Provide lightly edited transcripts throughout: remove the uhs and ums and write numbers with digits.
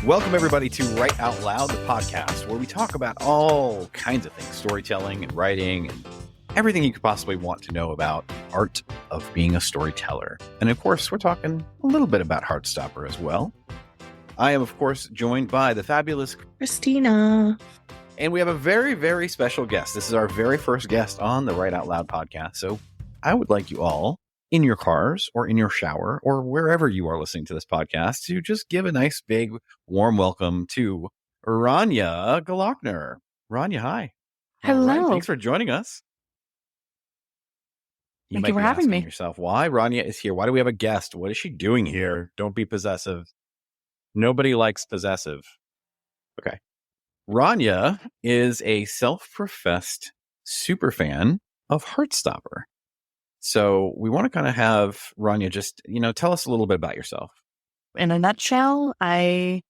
Welcome, everybody, to Write Out Loud, the podcast, where we talk about all kinds of things, storytelling and writing and everything you could possibly want to know about art of being a storyteller. And of course, we're talking a little bit about Heartstopper as well. I am, of course, joined by the fabulous Christina. And we have a very, very special guest. This is our very first guest on the Write Out Loud podcast. So I would like you all in your cars or in your shower or wherever you are listening to this podcast to just give a nice, big, warm welcome to Rania Gollakner. Rania, hi. Hello. All right, thanks for joining us. Thank you for having me. Yourself, why Rania is here? Why do we have a guest? What is she doing here? Don't be possessive. Nobody likes possessive. Okay. Rania is a self-professed superfan of Heartstopper. So we want to kind of have Rania just, tell us a little bit about yourself. In a nutshell, I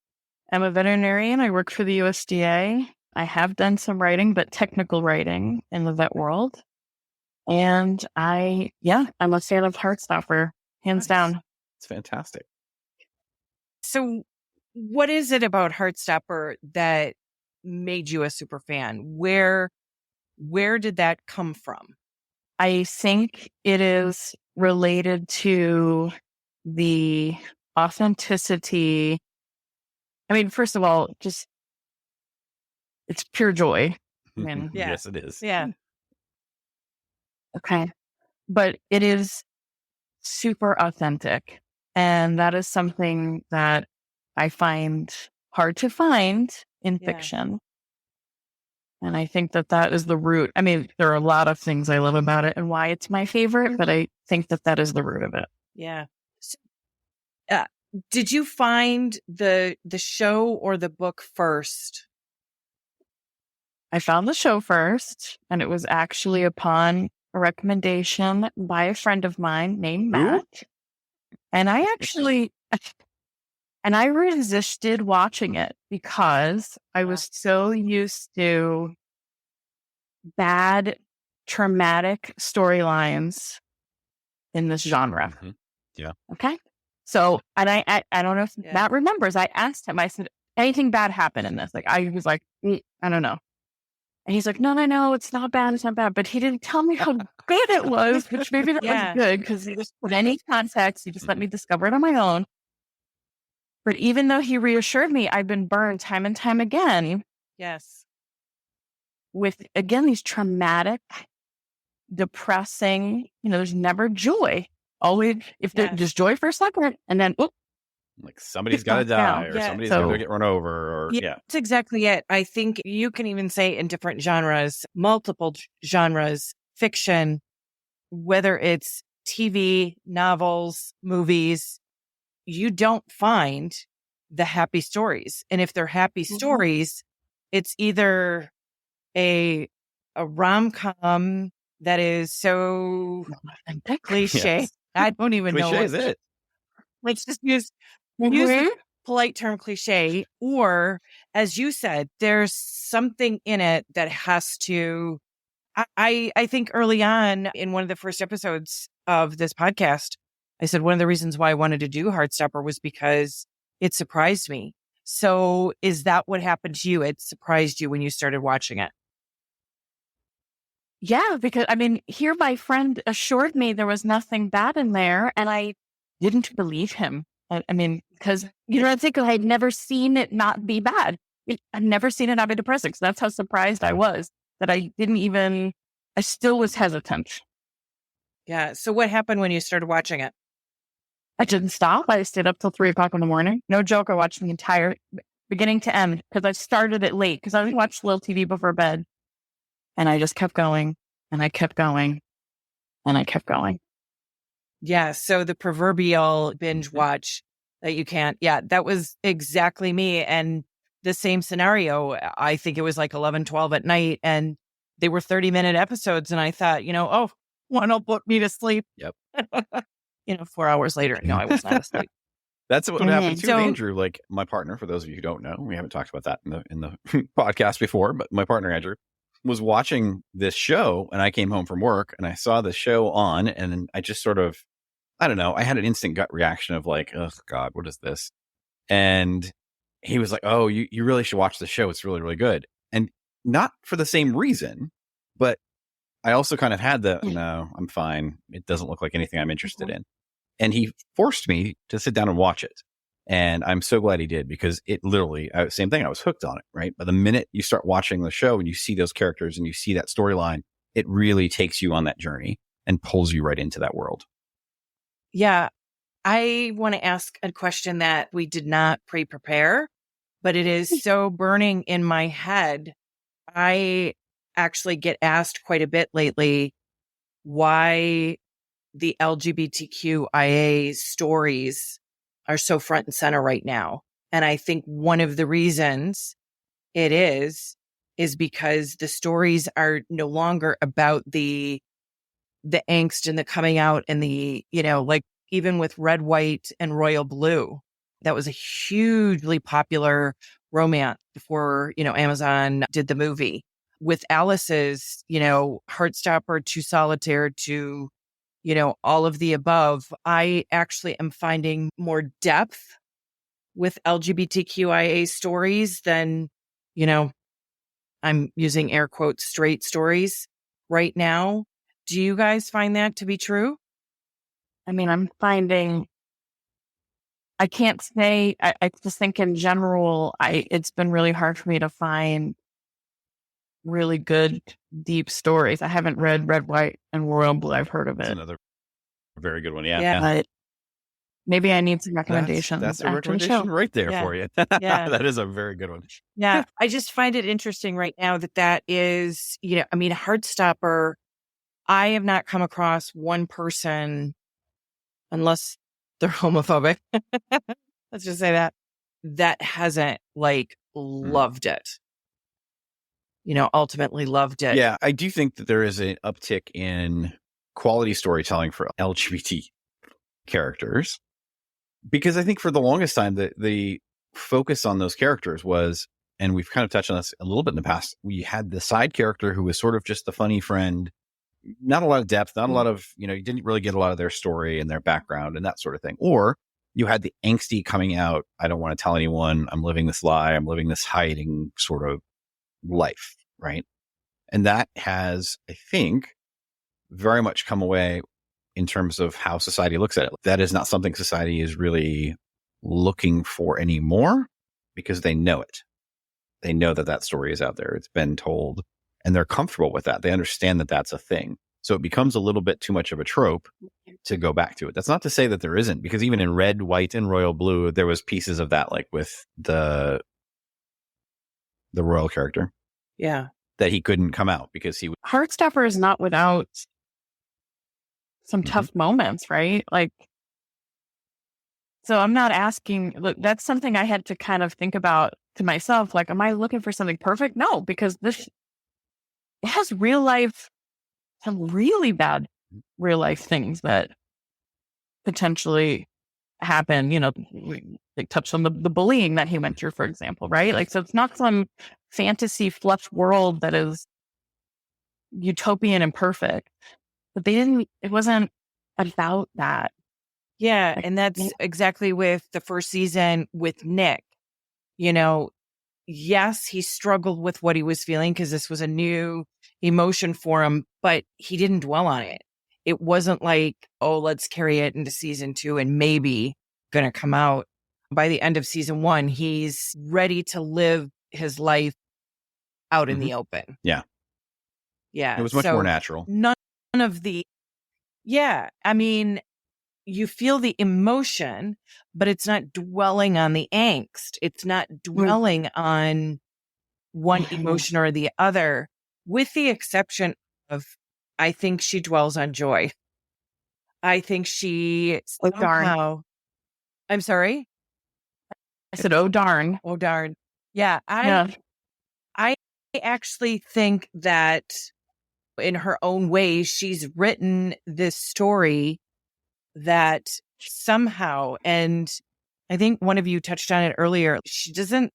am a veterinarian. I work for the USDA. I have done some writing, but technical writing in the vet world. And I'm a fan of Heartstopper, hands down. It's fantastic. So what is it about Heartstopper that made you a super fan? Where did that come from? I think it is related to the authenticity. I mean, first of all, just it's pure joy. I mean, Yes, it is. Yeah. Okay. But it is super authentic. And that is something that I find hard to find in fiction. And I think that is the root. I mean, there are a lot of things I love about it and why it's my favorite, but I think that is the root of it. Yeah. So, did you find the show or the book first? I found the show first, and it was actually upon a recommendation by a friend of mine named Matt. And I resisted watching it because I was so used to bad, traumatic storylines in this genre. Mm-hmm. Yeah. Okay. So, and I don't know if Matt remembers, I asked him, I said, anything bad happened in this? Like, I was like, I don't know. And he's like, no, it's not bad. It's not bad. But he didn't tell me how good it was, which maybe that was good because he just put any context. He just let me discover it on my own. But even though he reassured me, I've been burned time and time again. Yes. With, again, these traumatic, depressing, there's never joy. Always, if there's just joy for a second, and then, like somebody's got to die or somebody's going to get run over. Or That's exactly it. I think you can even say in different genres, multiple genres, fiction, whether it's TV, novels, movies, you don't find the happy stories. And if they're happy stories, it's either a rom-com that is so cliche. Yes. I don't even know. Cliche is it. Let's just use the polite term cliche. Or, as you said, there's something in it that has to... I think early on in one of the first episodes of this podcast, I said one of the reasons why I wanted to do Heartstopper was because it surprised me. So is that what happened to you? It surprised you when you started watching it? Yeah, because, here my friend assured me there was nothing bad in there, and I didn't believe him. Because, I think I had never seen it not be bad. I'd never seen it not be depressing. So that's how surprised I was that I still was hesitant. Yeah. So what happened when you started watching it? I didn't stop. I stayed up till 3:00 in the morning. No joke. I watched the entire beginning to end because I started it late because I watched a little TV before bed. And I just kept going and I kept going and I kept going. Yeah. So the proverbial binge watch that you can't. Yeah, that was exactly me. And the same scenario. I think it was like 11, 12 at night and they were 30-minute episodes. And I thought, one will put me to sleep. Yep. 4 hours later. No, I was not asleep. That's what happened to Andrew. Like my partner, for those of you who don't know, we haven't talked about that in the podcast before, but my partner, Andrew, was watching this show and I came home from work and I saw the show on and I just sort of, I don't know, I had an instant gut reaction of like, oh God, what is this? And he was like, oh, you really should watch the show. It's really, really good. And not for the same reason, but I also kind of had no, I'm fine. It doesn't look like anything I'm interested in. And he forced me to sit down and watch it. And I'm so glad he did, because it literally, same thing. I was hooked on it, right? But the minute you start watching the show and you see those characters and you see that storyline, it really takes you on that journey and pulls you right into that world. Yeah. I want to ask a question that we did not pre-prepare, but it is so burning in my head. I actually get asked quite a bit lately why the LGBTQIA stories are so front and center right now. And I think one of the reasons it is because the stories are no longer about the angst and the coming out and the, like even with Red, White and Royal Blue, that was a hugely popular romance before, Amazon did the movie. With Alice's, Heartstopper to Solitaire to, all of the above, I actually am finding more depth with LGBTQIA stories than, I'm using air quotes, straight stories right now. Do you guys find that to be true? I mean, I'm finding, I can't say, I just think in general, it's been really hard for me to find really good, deep stories. I haven't read Red, White, and Royal Blue. I've heard of That's it. another very good one. Yeah. But maybe I need some recommendations. That's a after the show. recommendation right there for you. Yeah. That is a very good one. Yeah. I just find it interesting right now that is, Heartstopper, I have not come across one person, unless they're homophobic, let's just say that hasn't loved it. Ultimately loved it. Yeah, I do think that there is an uptick in quality storytelling for LGBT characters, because I think for the longest time, the focus on those characters was, and we've kind of touched on this a little bit in the past, we had the side character who was sort of just the funny friend, not a lot of depth, not a lot of, you didn't really get a lot of their story and their background and that sort of thing. Or you had the angsty coming out, I don't want to tell anyone, I'm living this lie, I'm living this hiding sort of life, right? And that has, I think, very much come away in terms of how society looks at it. That is not something society is really looking for anymore, because they know it. They know that story is out there. It's been told, and they're comfortable with that. They understand that that's a thing. So it becomes a little bit too much of a trope to go back to it. That's not to say that there isn't, because even in Red, White, and Royal Blue, there was pieces of that, like with the royal character. Yeah. That he couldn't come out because he was. Heartstopper is not without some tough moments, right? So I'm not asking, look, that's something I had to kind of think about to myself. Am I looking for something perfect? No, because it has real life, some really bad real life things that potentially happen. They touched on the bullying that he went through, for example, right? So it's not some fantasy fluff world that is utopian and perfect, but it wasn't about that. Yeah. And that's exactly with the first season with Nick. Yes, he struggled with what he was feeling because this was a new emotion for him, but he didn't dwell on it. It wasn't like, oh, let's carry it into season 2 and maybe going to come out. By the end of season 1, he's ready to live his life out in the open. Yeah. Yeah. It was much more natural. None of the, yeah. I mean, you feel the emotion, but it's not dwelling on the angst. It's not dwelling on one emotion or the other, with the exception of, I think she dwells on joy. I think she somehow, I'm sorry? I said, oh, darn. Oh, darn. Yeah. I actually think that in her own way, she's written this story that somehow, and I think one of you touched on it earlier, she doesn't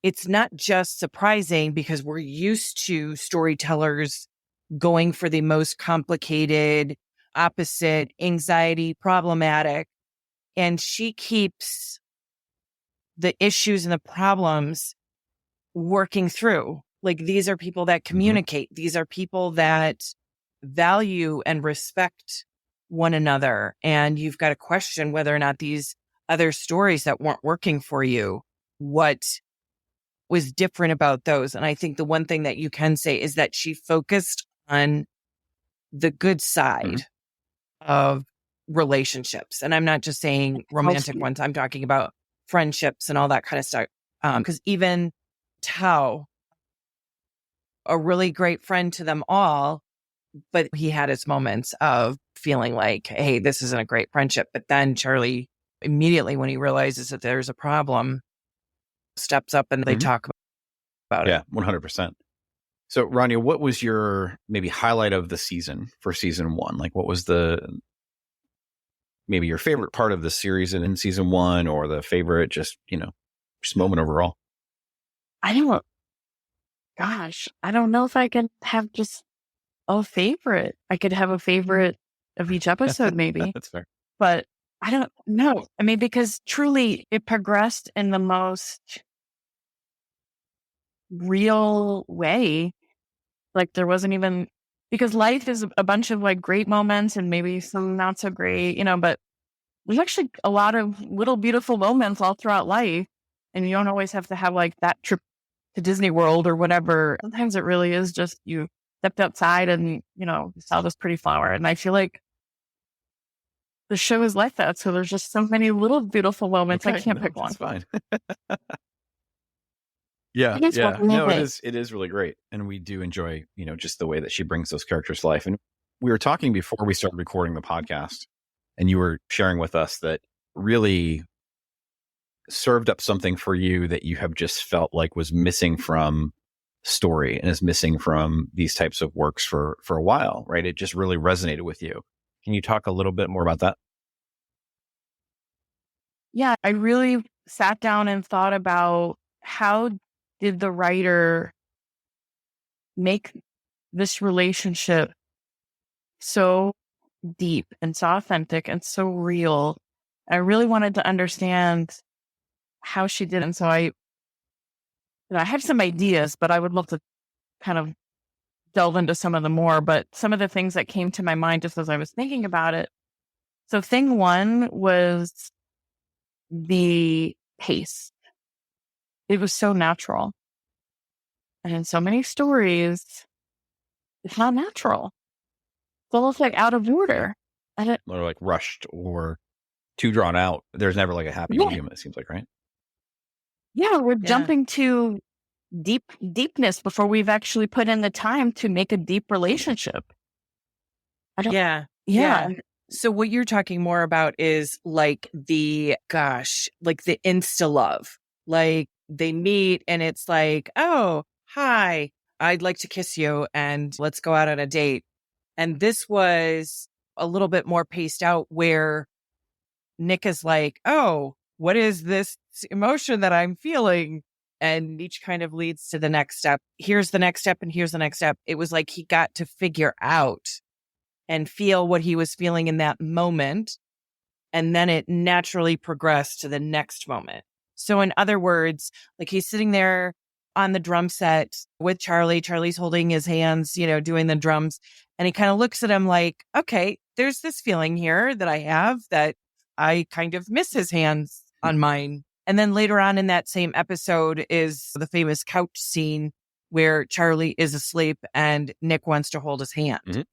it's not just surprising because we're used to storytellers going for the most complicated, opposite, anxiety, problematic, and she keeps the issues and the problems working through. Like, these are people that communicate. These are people that value and respect one another. And you've got to question whether or not these other stories that weren't working for you, what was different about those. And I think the one thing that you can say is that she focused on the good side of relationships. And I'm not just saying romantic ones. I'm talking about friendships and all that kind of stuff. Because even Tao, a really great friend to them all, but he had his moments of feeling like, hey, this isn't a great friendship. But then Charlie, immediately when he realizes that there's a problem, steps up and they talk about it. Yeah, 100%. So, Rania, what was your maybe highlight of the season for season 1? Like, what was maybe your favorite part of the series in season 1, or the favorite just moment overall? I don't know if I can have just a favorite. I could have a favorite of each episode, maybe. That's fair. But I don't know. I mean, because truly it progressed in the most real way. Like, there wasn't even, because life is a bunch of like great moments and maybe some not so great, but there's actually a lot of little beautiful moments all throughout life. And you don't always have to have like that trip to Disney World or whatever. Sometimes it really is just you stepped outside and, saw this pretty flower. And I feel like the show is like that. So there's just so many little beautiful moments. I can't pick one. That's fine. Yeah. No, it is really great. And we do enjoy, just the way that she brings those characters to life. And we were talking before we started recording the podcast, and you were sharing with us that really served up something for you that you have just felt like was missing from story and is missing from these types of works for a while, right? It just really resonated with you. Can you talk a little bit more about that? Yeah, I really sat down and thought about, how did the writer make this relationship so deep and so authentic and so real? I really wanted to understand how she did. And so I have some ideas, but I would love to kind of delve into some of them more. But some of the things that came to my mind just as I was thinking about it. So thing one was the pace. It was so natural. And in so many stories, it's not natural. It's almost like out of order. Or like rushed or too drawn out. There's never like a happy medium, it seems like, right? Yeah, we're jumping to deepness before we've actually put in the time to make a deep relationship. Yeah. So what you're talking more about is like the insta love. Like, they meet and it's like, oh, hi, I'd like to kiss you and let's go out on a date. And this was a little bit more paced out, where Nick is like, oh, what is this emotion that I'm feeling? And each kind of leads to the next step. Here's the next step and here's the next step. It was like he got to figure out and feel what he was feeling in that moment. And then it naturally progressed to the next moment. So in other words, like, he's sitting there on the drum set with Charlie. Charlie's holding his hands, doing the drums. And he kind of looks at him like, okay, there's this feeling here that I have that I kind of miss his hands on mine. And then later on in that same episode is the famous couch scene where Charlie is asleep and Nick wants to hold his hand,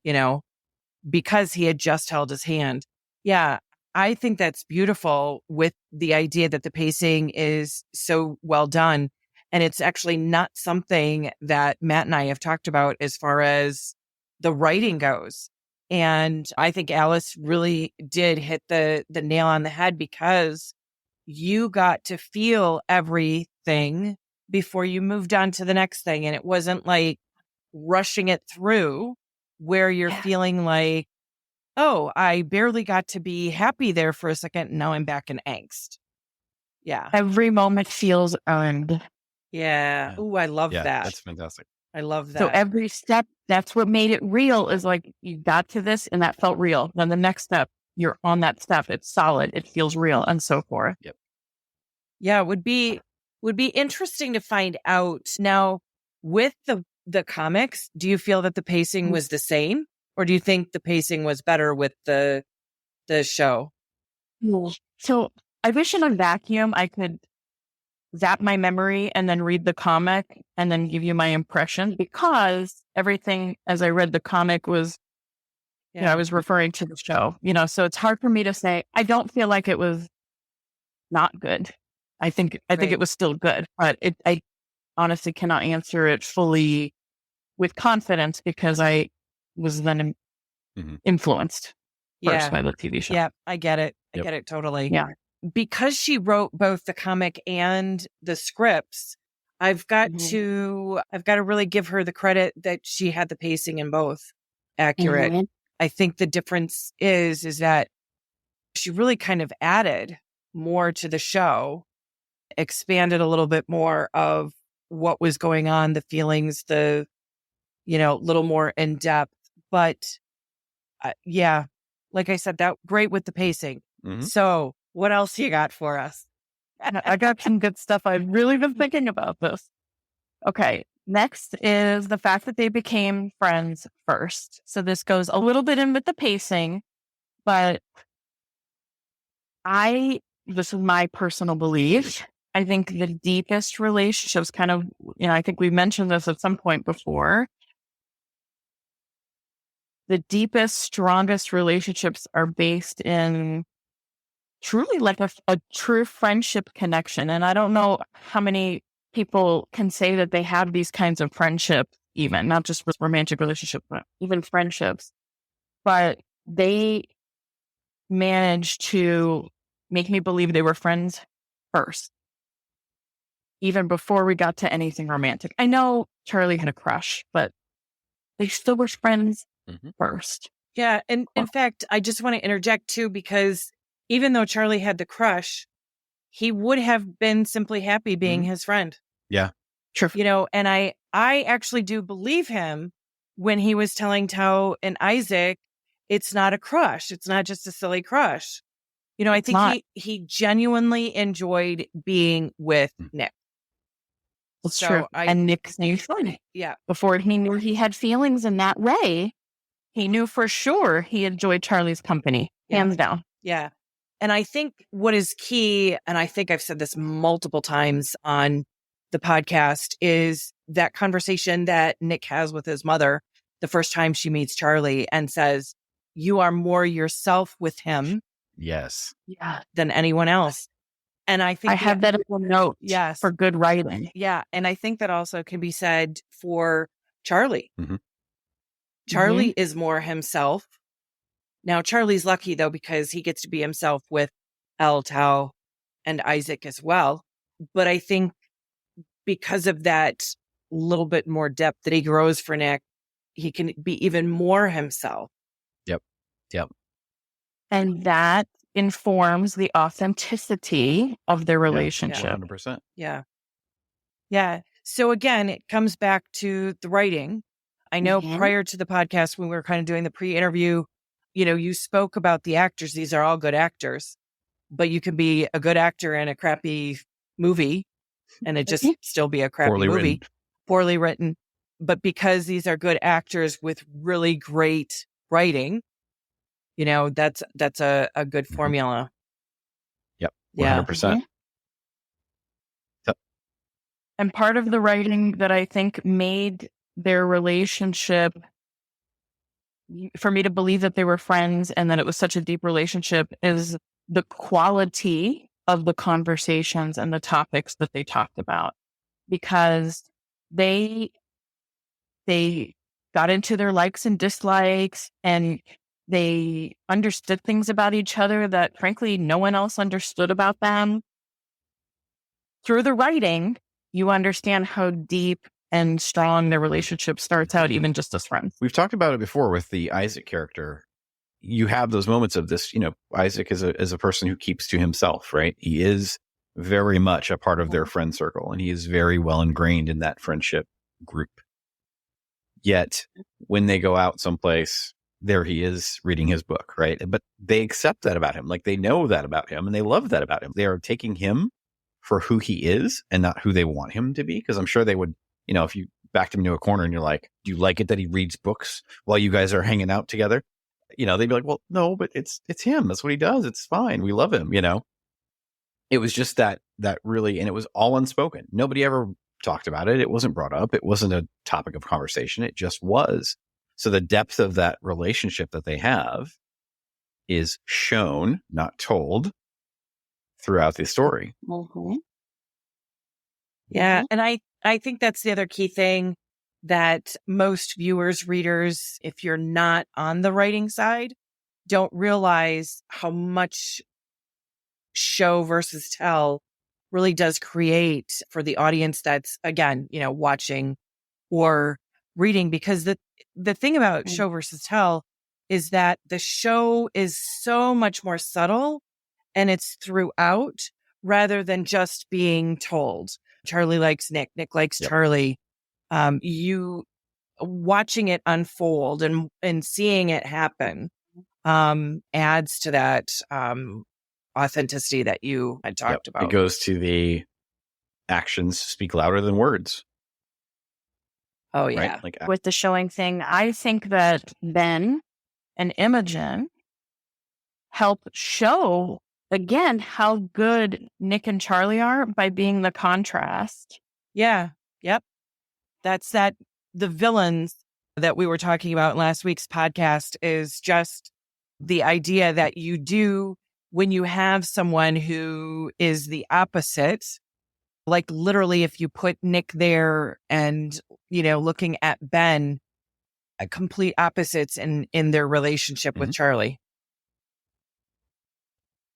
because he had just held his hand. Yeah. I think that's beautiful, with the idea that the pacing is so well done. And it's actually not something that Matt and I have talked about as far as the writing goes. And I think Alice really did hit the nail on the head, because you got to feel everything before you moved on to the next thing. And it wasn't like rushing it through, where you're feeling like, oh, I barely got to be happy there for a second, and now I'm back in angst. Yeah. Every moment feels earned. Yeah. Ooh, I love that. That's fantastic. I love that. So every step, that's what made it real, is like, you got to this and that felt real. Then the next step, you're on that step. It's solid. It feels real, and so forth. Yep. Yeah, it would be interesting to find out. Now, with the comics, do you feel that the pacing was the same, or do you think the pacing was better with the show? So I wish in a vacuum I could zap my memory and then read the comic and then give you my impression, because everything as I read the comic was, I was referring to the show, so it's hard for me to say. I don't feel like it was not good. I think it was still good, but I honestly cannot answer it fully with confidence because I was then influenced first by the TV show. Yeah, I get it. I get it totally. Yeah. Because she wrote both the comic and the scripts, I've got to really give her the credit that she had the pacing in both accurate. I think the difference is that she really kind of added more to the show, expanded a little bit more of what was going on, the feelings, the, little more in depth. But like I said, that great with the pacing. So what else you got for us? I got some good stuff. I've really been thinking about this. Okay. Next is the fact that they became friends first. So this goes a little bit in with the pacing, but this is my personal belief. I think the deepest relationships I think we mentioned this at some point before. The deepest, strongest relationships are based in truly like a true friendship connection. And I don't know how many people can say that they have these kinds of friendships, even not just with romantic relationships, but even friendships. But they managed to make me believe they were friends first, even before we got to anything romantic. I know Charlie had a crush, but they still were friends first. Yeah. And in fact, I just want to interject too, because even though Charlie had the crush, he would have been simply happy being his friend. Yeah. True. And I actually do believe him when he was telling Tao and Isaac, it's not a crush. It's not just a silly crush. I think he genuinely enjoyed being with Nick. That's true. And Nick knew before he knew he had feelings in that way, he knew for sure he enjoyed Charlie's company, hands down. Yeah. And I think what is key, and I think I've said this multiple times on the podcast, is that conversation that Nick has with his mother the first time she meets Charlie and says, you are more yourself with him. Yes. Yeah. Than anyone else. And I think I have that as a note for good writing. Yeah. And I think that also can be said for Charlie. Charlie is more himself. Now, Charlie's lucky, though, because he gets to be himself with El, Tao, and Isaac as well. But I think because of that little bit more depth that he grows for Nick, he can be even more himself. Yep. And that informs the authenticity of their relationship. 100%. Yeah. So again, it comes back to the writing. I know prior to the podcast, when we were kind of doing the pre-interview, you spoke about the actors. These are all good actors, but you can be a good actor in a crappy movie and it just still be a crappy movie. Poorly written. But because these are good actors with really great writing, that's a good formula. Yep. 100%. Yep. And part of the writing that I think made their relationship, for me to believe that they were friends and that it was such a deep relationship, is the quality of the conversations and the topics that they talked about. Because they got into their likes and dislikes, and they understood things about each other that, frankly, no one else understood about them. Through the writing, you understand how deep and strong their relationship starts out, even just as friends. We've talked about it before with the Isaac character. You have those moments of this, Isaac is a person who keeps to himself, right? He is very much a part of their friend circle, and he is very well ingrained in that friendship group. Yet when they go out someplace, there he is reading his book, right? But they accept that about him. Like, they know that about him and they love that about him. They are taking him for who he is and not who they want him to be. Because I'm sure they would, if you backed him into a corner and you're like, do you like it that he reads books while you guys are hanging out together? They'd be like, well, no, but it's him. That's what he does. It's fine. We love him. It was just that really, and it was all unspoken. Nobody ever talked about it. It wasn't brought up. It wasn't a topic of conversation. It just was. So the depth of that relationship that they have is shown, not told, throughout the story. Mm-hmm. Yeah. And I think that's the other key thing that most viewers, readers, if you're not on the writing side, don't realize how much show versus tell really does create for the audience that's, again, watching or reading. Because the thing about show versus tell is that the show is so much more subtle and it's throughout rather than just being told. Charlie likes Nick, Nick likes Charlie. You watching it unfold and seeing it happen adds to that authenticity that you had talked about. It goes to the actions speak louder than words. Oh, yeah. Right? With the showing thing, I think that Ben and Imogen help show, again, how good Nick and Charlie are by being the contrast. Yeah. Yep. That's the villains that we were talking about in last week's podcast is just the idea that you do when you have someone who is the opposite. Like literally, if you put Nick there and, looking at Ben, complete opposites in their relationship with Charlie.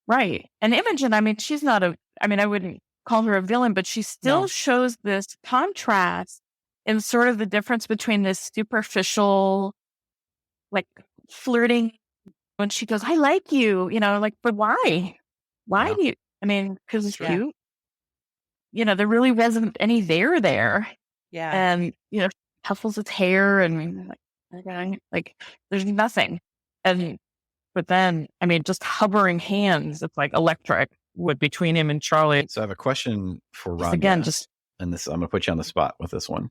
Right. And Imogen, she's not I wouldn't call her a villain, but she still shows this contrast in sort of the difference between this superficial, like flirting when she goes, I like you, but why? Why do you, because it's cute. There really wasn't any there. Yeah. And, tuffles its hair and like, there's nothing. But then, just hovering hands, it's like electric between him and Charlie. So I have a question for Rania. Again, and this, I'm going to put you on the spot with this one.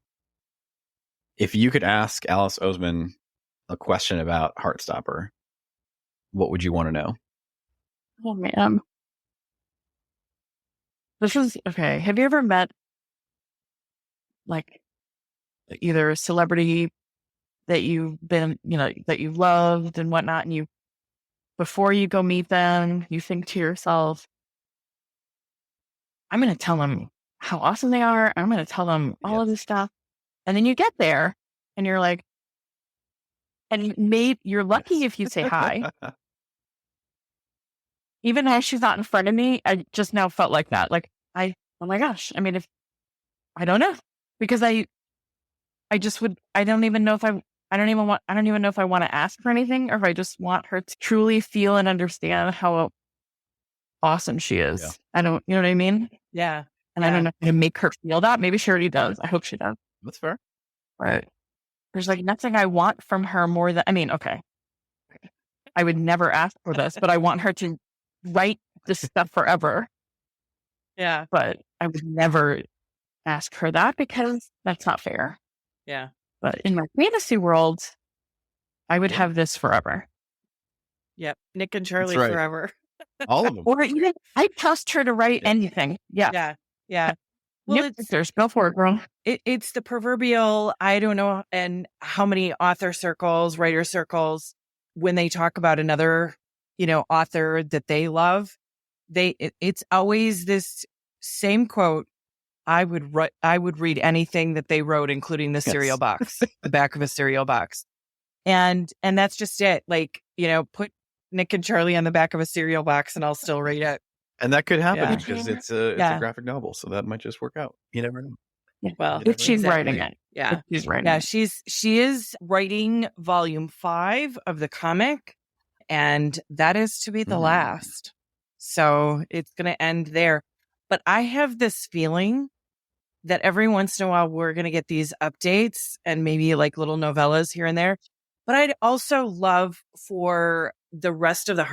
If you could ask Alice Oseman a question about Heartstopper, what would you want to know? Oh, man. This is, okay. Have you ever met, like, either a celebrity that you've been, that you loved and whatnot, and before you go meet them, you think to yourself, I'm going to tell them how awesome they are. I'm going to tell them all of this stuff. And then you get there and you're like, and maybe you're lucky if you say hi. Even though she's not in front of me, I just now felt like that. Like oh my gosh. If I don't know, because I don't even know if I don't even know if I want to ask for anything or if I just want her to truly feel and understand how awesome she is. Yeah. I don't, you know what I mean? Yeah. And I don't know how to make her feel that. Maybe she already does. I hope she does. That's fair. Right. There's like nothing I want from her more than, okay. I would never ask for this, but I want her to write this stuff forever. Yeah. But I would never ask her that because that's not fair. Yeah. But in my fantasy world, I would have this forever. Yep. Nick and Charlie right. forever. All of them. Or even, I trust her to write anything. Yeah. Yeah. Yeah. Well, go for it, girl. It's the proverbial, I don't know, and how many author circles, writer circles, when they talk about another, author that they love, it's always this same quote. I would read anything that they wrote, including the cereal box, the back of a cereal box. And that's just it. Like, put Nick and Charlie on the back of a cereal box and I'll still read it. And that could happen because it's a graphic novel. So that might just work out. You never know. Yeah. Well, if she's writing it. Yeah. If she's writing Yeah. it. She is writing volume 5 of the comic, and that is to be the last. So it's going to end there. But I have this feeling that every once in a while we're going to get these updates and maybe like little novellas here and there. But I'd also love for the rest of the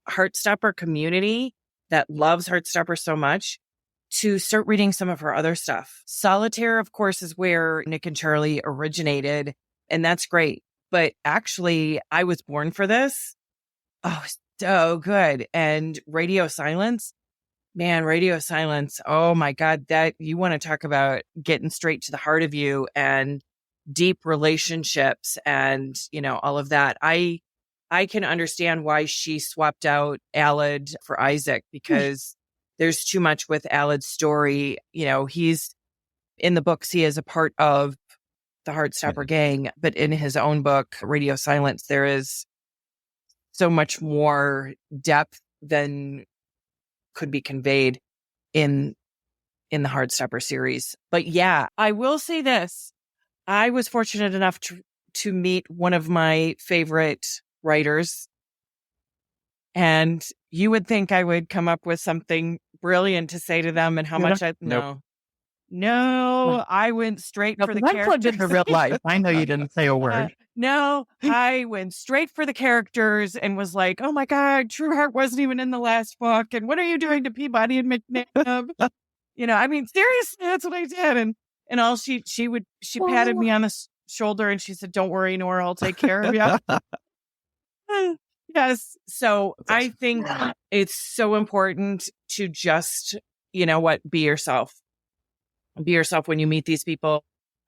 Heartstopper community that loves Heartstopper so much to start reading some of her other stuff. Solitaire, of course, is where Nick and Charlie originated, and that's great. But actually, I was born for this. Oh, so good. And Radio Silence. Man, Radio Silence. Oh my God, that you want to talk about getting straight to the heart of you and deep relationships and, all of that. I can understand why she swapped out Aled for Isaac, because there's too much with Aled's story. He's in the books, he is a part of the Heartstopper gang, but in his own book, Radio Silence, there is so much more depth than could be conveyed in the Heartstopper series. But yeah, I will say this. I was fortunate enough to meet one of my favorite writers. And you would think I would come up with something brilliant to say to them and how much No, I went straight for the characters. Into real life. I know you didn't say a word. No, I went straight for the characters and was like, oh my God, True Heart wasn't even in the last book. And what are you doing to Peabody and McNabb? Seriously, that's what I did. And all she patted me on the shoulder and she said, don't worry, Nora, I'll take care of you. Yes. So I think it's so important to just, be yourself. Be yourself when you meet these people.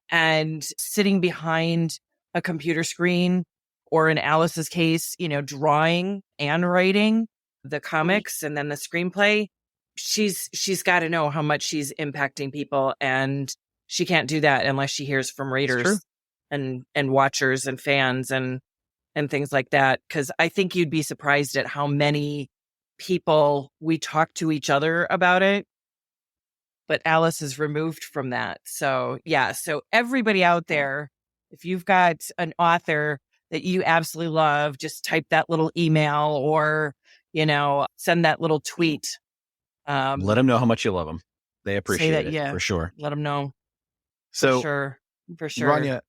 And sitting behind a computer screen, or in Alice's case, drawing and writing the comics and then the screenplay, she's got to know how much she's impacting people, and she can't do that unless she hears from readers and watchers and fans and things like that. Because I think you'd be surprised at how many people we talk to each other about it, but Alice is removed from that. So yeah, so everybody out there, if you've got an author that you absolutely love, just type that little email or, send that little tweet. Let them know how much you love them. They appreciate it, for sure. Let them know. So for sure. Rania,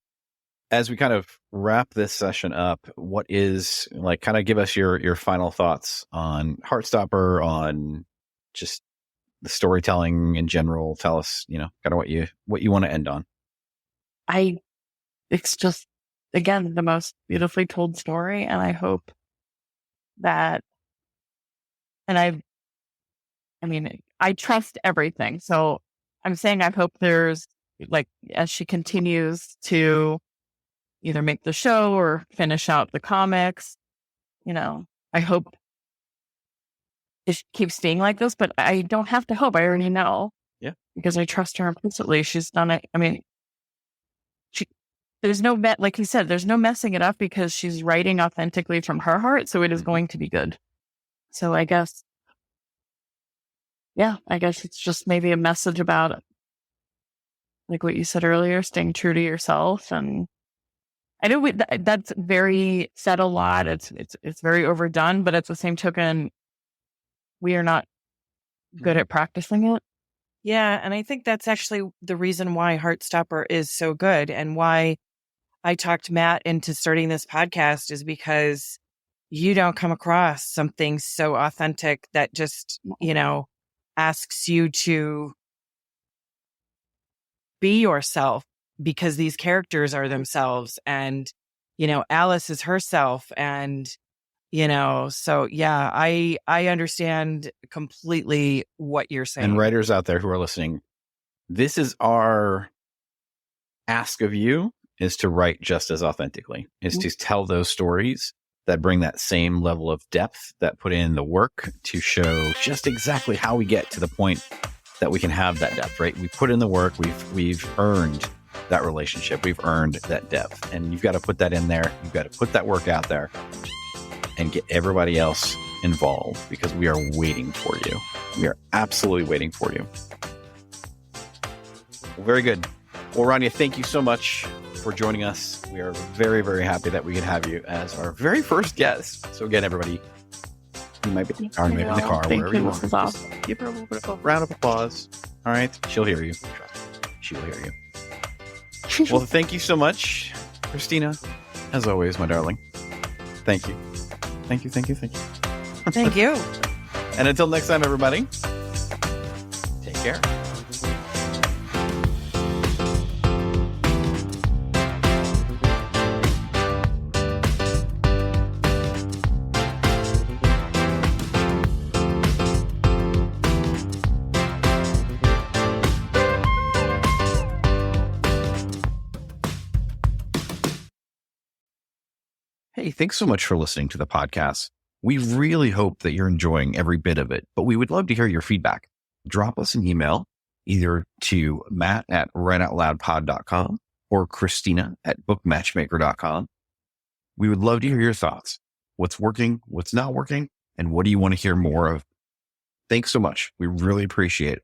as we kind of wrap this session up, what is kind of give us your final thoughts on Heartstopper, on just the storytelling in general. Tell us, kind of what you want to end on. It's just, again, the most beautifully told story. And I hope that, I trust everything. So I'm saying I hope there's, as she continues to either make the show or finish out the comics, I hope it keeps being like this, but I don't have to hope. I already know. Yeah. Because I trust her implicitly. She's done it. There's no, like you said, there's no messing it up because she's writing authentically from her heart. So it is going to be good. So I guess it's just maybe a message about, like what you said earlier, staying true to yourself. And I know that's very said a lot. It's very overdone, but at the same token, we are not good at practicing it. Yeah. And I think that's actually the reason why Heartstopper is so good, and why I talked Matt into starting this podcast, is because you don't come across something so authentic that just, asks you to be yourself, because these characters are themselves, and, Alice is herself. And, so yeah, I understand completely what you're saying. And writers out there who are listening, this is our ask of you, is to write just as authentically, is to tell those stories that bring that same level of depth, that put in the work to show just exactly how we get to the point that we can have that depth, right? We put in the work, we've earned that relationship, we've earned that depth, and you've got to put that in there. You've got to put that work out there and get everybody else involved, because we are waiting for you. We are absolutely waiting for you. Well, very good. Well, Rania, thank you so much for joining us. We are very, very happy that we could have you as our very first guest. So again, everybody, you might be in the car, maybe in the car, wherever you want. Just give her a little bit of a round of applause. All right. She'll hear you. She will hear you. Well, thank you so much, Christina. As always, my darling. Thank you. Thank you. Thank you. Thank you. Thank you. And until next time, everybody, take care. care. Hey, thanks so much for listening to the podcast. We really hope that you're enjoying every bit of it, but we would love to hear your feedback. Drop us an email either to matt@writeoutloudpod.com or christina@bookmatchmaker.com. We would love to hear your thoughts. What's working, what's not working, and what do you want to hear more of? Thanks so much. We really appreciate it.